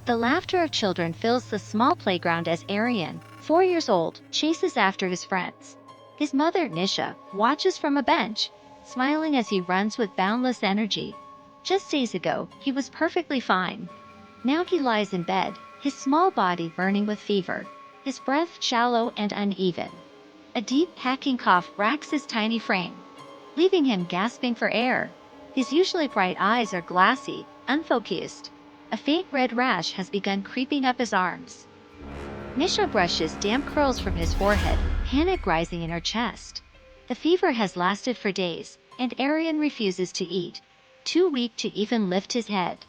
The laughter of children fills the small playground as Arian, 4 years old, chases after his friends. His mother, Nisha, watches from a bench, smiling as he runs with boundless energy. Just days ago, he was perfectly fine. Now he lies in bed, his small body burning with fever, his breath shallow and uneven. A deep, hacking cough racks his tiny frame, leaving him gasping for air. His usually bright eyes are glassy, unfocused. A faint red rash has begun creeping up his arms. Nisha brushes damp curls from his forehead, panic rising in her chest. The fever has lasted for days, and Arian refuses to eat, too weak to even lift his head.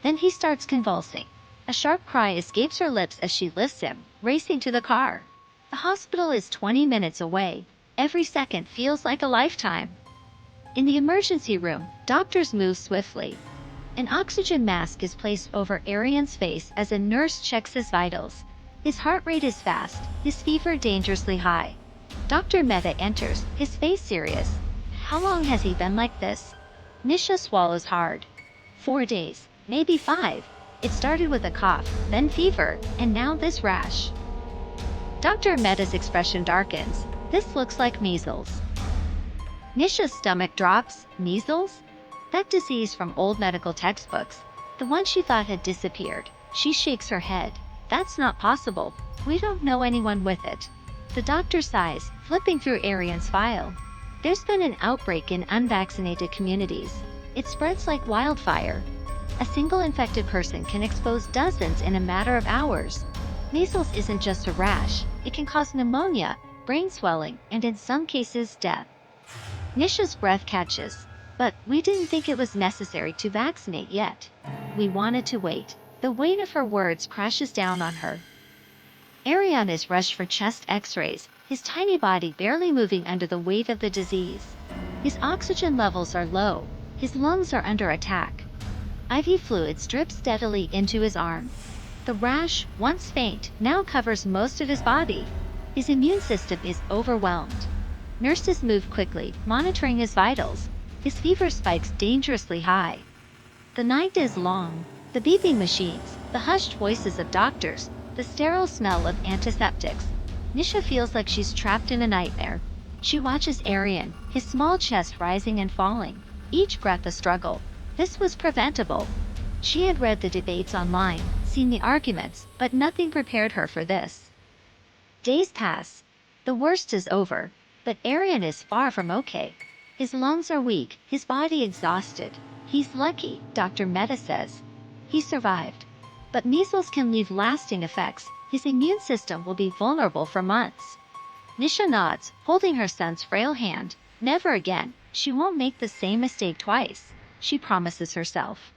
Then he starts convulsing. A sharp cry escapes her lips as she lifts him, racing to the car. The hospital is 20 minutes away. Every second feels like a lifetime. In the emergency room, doctors move swiftly. An oxygen mask is placed over Arian's face as a nurse checks his vitals. His heart rate is fast, his fever dangerously high. Dr. Mehta enters, his face serious. How long has he been like this? Nisha swallows hard. 4 days, maybe 5. It started with a cough, then fever, and now this rash. Dr. Mehta's expression darkens. This looks like measles. Nisha's stomach drops. Measles? That disease from old medical textbooks. The one she thought had disappeared. She shakes her head. That's not possible. We don't know anyone with it. The doctor sighs, flipping through Arian's file. There's been an outbreak in unvaccinated communities. It spreads like wildfire. A single infected person can expose dozens in a matter of hours. Measles isn't just a rash. It can cause pneumonia, brain swelling, and in some cases, death. Nisha's breath catches. But we didn't think it was necessary to vaccinate yet. We wanted to wait. The weight of her words crashes down on her. Arian is rushed for chest x-rays, his tiny body barely moving under the weight of the disease. His oxygen levels are low. His lungs are under attack. IV fluids drip steadily into his arm. The rash, once faint, now covers most of his body. His immune system is overwhelmed. Nurses move quickly, monitoring his vitals. His fever spikes dangerously high. The night is long. The beeping machines, the hushed voices of doctors, the sterile smell of antiseptics. Nisha feels like she's trapped in a nightmare. She watches Arian, his small chest rising and falling, each breath a struggle. This was preventable. She had read the debates online, seen the arguments, but nothing prepared her for this. Days pass. The worst is over, but Arian is far from okay. His lungs are weak, his body exhausted. He's lucky, Dr. Mehta says. He survived. But measles can leave lasting effects. His immune system will be vulnerable for months. Nisha nods, holding her son's frail hand. Never again. She won't make the same mistake twice, she promises herself.